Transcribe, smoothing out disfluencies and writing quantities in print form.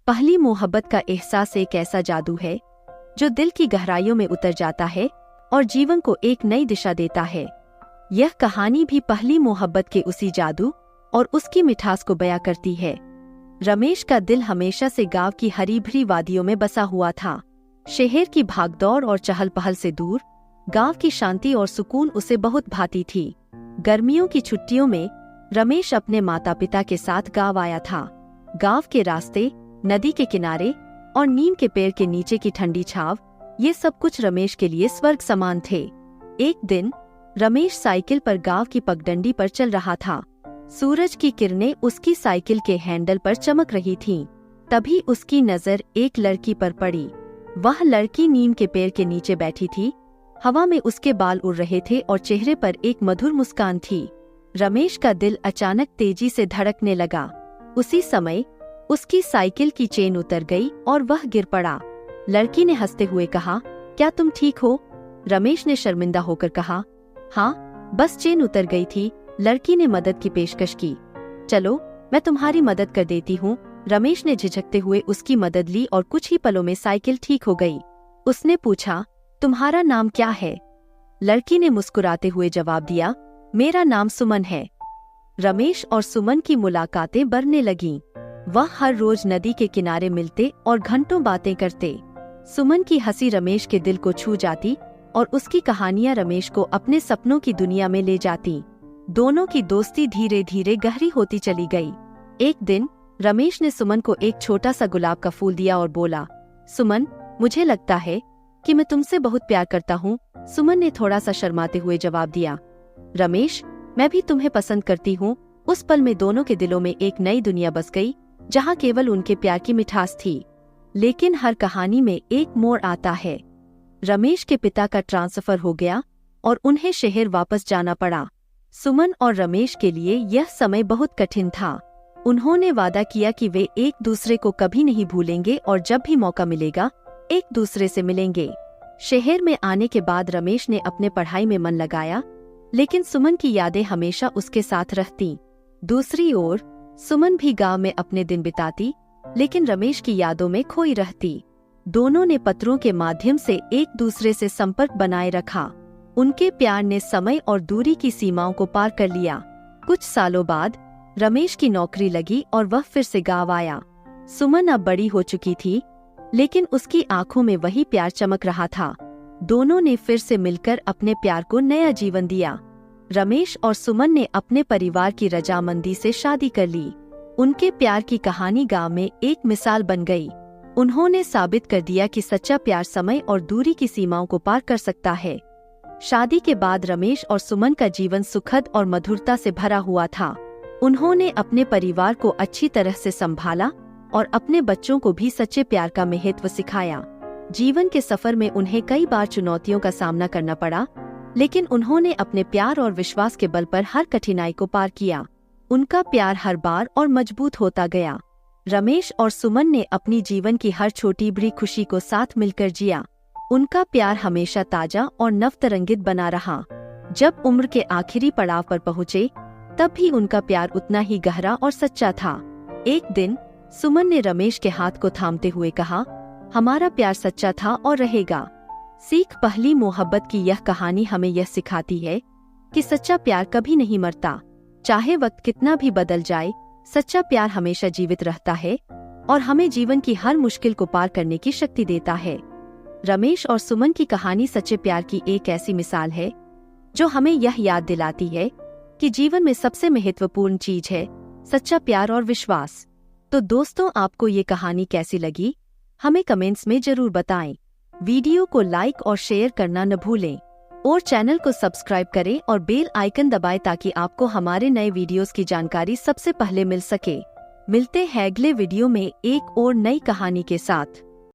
पहली मोहब्बत का एहसास एक ऐसा जादू है जो दिल की गहराइयों में उतर जाता है और जीवन को एक नई दिशा देता है। यह कहानी भी पहली मोहब्बत के उसी जादू और उसकी मिठास को बयां करती है। रमेश का दिल हमेशा से गांव की हरी भरी वादियों में बसा हुआ था। शहर की भागदौड़ और चहल पहल से दूर गांव की शांति और सुकून उसे बहुत भाती थी। गर्मियों की छुट्टियों में रमेश अपने माता पिता के साथ गांव आया था। गांव के रास्ते, नदी के किनारे और नीम के पेड़ के नीचे की ठंडी छाव, ये सब कुछ रमेश के लिए स्वर्ग समान थे। एक दिन रमेश साइकिल पर गांव की पगडंडी पर चल रहा था। सूरज की किरणें उसकी साइकिल के हैंडल पर चमक रही थीं। तभी उसकी नजर एक लड़की पर पड़ी। वह लड़की नीम के पेड़ के नीचे बैठी थी। हवा में उसके बाल उड़ रहे थे और चेहरे पर एक मधुर मुस्कान थी। रमेश का दिल अचानक तेजी से धड़कने लगा। उसी समय उसकी साइकिल की चेन उतर गई और वह गिर पड़ा। लड़की ने हंसते हुए कहा, क्या तुम ठीक हो? रमेश ने शर्मिंदा होकर कहा, हाँ, बस चेन उतर गई थी। लड़की ने मदद की पेशकश की। चलो, मैं तुम्हारी मदद कर देती हूँ। रमेश ने झिझकते हुए उसकी मदद ली और कुछ ही पलों में साइकिल ठीक हो गई। उसने पूछा, तुम्हारा नाम क्या है? लड़की ने मुस्कुराते हुए जवाब दिया, मेरा नाम सुमन है। रमेश और सुमन की मुलाकातें बढ़ने लगीं। वह हर रोज नदी के किनारे मिलते और घंटों बातें करते। सुमन की हंसी रमेश के दिल को छू जाती और उसकी कहानियां रमेश को अपने सपनों की दुनिया में ले जाती। दोनों की दोस्ती धीरे धीरे गहरी होती चली गई। एक दिन रमेश ने सुमन को एक छोटा सा गुलाब का फूल दिया और बोला, सुमन, मुझे लगता है कि मैं तुमसे बहुत प्यार करता हूँ। सुमन ने थोड़ा सा शर्माते हुए जवाब दिया, रमेश, मैं भी तुम्हें पसंद करती हूँ। उस पल में दोनों के दिलों में एक नई दुनिया बस गई, जहाँ केवल उनके प्यार की मिठास थी। लेकिन हर कहानी में एक मोड़ आता है। रमेश के पिता का ट्रांसफर हो गया और उन्हें शहर वापस जाना पड़ा। सुमन और रमेश के लिए यह समय बहुत कठिन था। उन्होंने वादा किया कि वे एक दूसरे को कभी नहीं भूलेंगे और जब भी मौका मिलेगा एक दूसरे से मिलेंगे। शहर में आने के बाद रमेश ने अपने पढ़ाई में मन लगाया, लेकिन सुमन की यादें हमेशा उसके साथ रहती। दूसरी ओर सुमन भी गांव में अपने दिन बिताती, लेकिन रमेश की यादों में खोई रहती। दोनों ने पत्रों के माध्यम से एक दूसरे से संपर्क बनाए रखा। उनके प्यार ने समय और दूरी की सीमाओं को पार कर लिया। कुछ सालों बाद रमेश की नौकरी लगी और वह फिर से गांव आया। सुमन अब बड़ी हो चुकी थी, लेकिन उसकी आंखों में वही प्यार चमक रहा था। दोनों ने फिर से मिलकर अपने प्यार को नया जीवन दिया। रमेश और सुमन ने अपने परिवार की रजामंदी से शादी कर ली। उनके प्यार की कहानी गांव में एक मिसाल बन गई। उन्होंने साबित कर दिया कि सच्चा प्यार समय और दूरी की सीमाओं को पार कर सकता है। शादी के बाद रमेश और सुमन का जीवन सुखद और मधुरता से भरा हुआ था। उन्होंने अपने परिवार को अच्छी तरह से संभाला और अपने बच्चों को भी सच्चे प्यार का महत्व सिखाया। जीवन के सफर में उन्हें कई बार चुनौतियों का सामना करना पड़ा, लेकिन उन्होंने अपने प्यार और विश्वास के बल पर हर कठिनाई को पार किया। उनका प्यार हर बार और मजबूत होता गया। रमेश और सुमन ने अपनी जीवन की हर छोटी बड़ी खुशी को साथ मिलकर जिया। उनका प्यार हमेशा ताजा और नवतरंगित बना रहा। जब उम्र के आखिरी पड़ाव पर पहुँचे, तब भी उनका प्यार उतना ही गहरा और सच्चा था। एक दिन सुमन ने रमेश के हाथ को थामते हुए कहा, हमारा प्यार सच्चा था और रहेगा। सीख पहली मोहब्बत की यह कहानी हमें यह सिखाती है कि सच्चा प्यार कभी नहीं मरता। चाहे वक्त कितना भी बदल जाए, सच्चा प्यार हमेशा जीवित रहता है और हमें जीवन की हर मुश्किल को पार करने की शक्ति देता है। रमेश और सुमन की कहानी सच्चे प्यार की एक ऐसी मिसाल है जो हमें यह याद दिलाती है कि जीवन में सबसे महत्वपूर्ण चीज है सच्चा प्यार और विश्वास। तो दोस्तों, आपको ये कहानी कैसी लगी? हमें कमेंट्स में जरूर बताएं। वीडियो को लाइक और शेयर करना न भूलें और चैनल को सब्सक्राइब करें और बेल आइकन दबाएं ताकि आपको हमारे नए वीडियोस की जानकारी सबसे पहले मिल सके। मिलते हैं अगले वीडियो में एक और नई कहानी के साथ।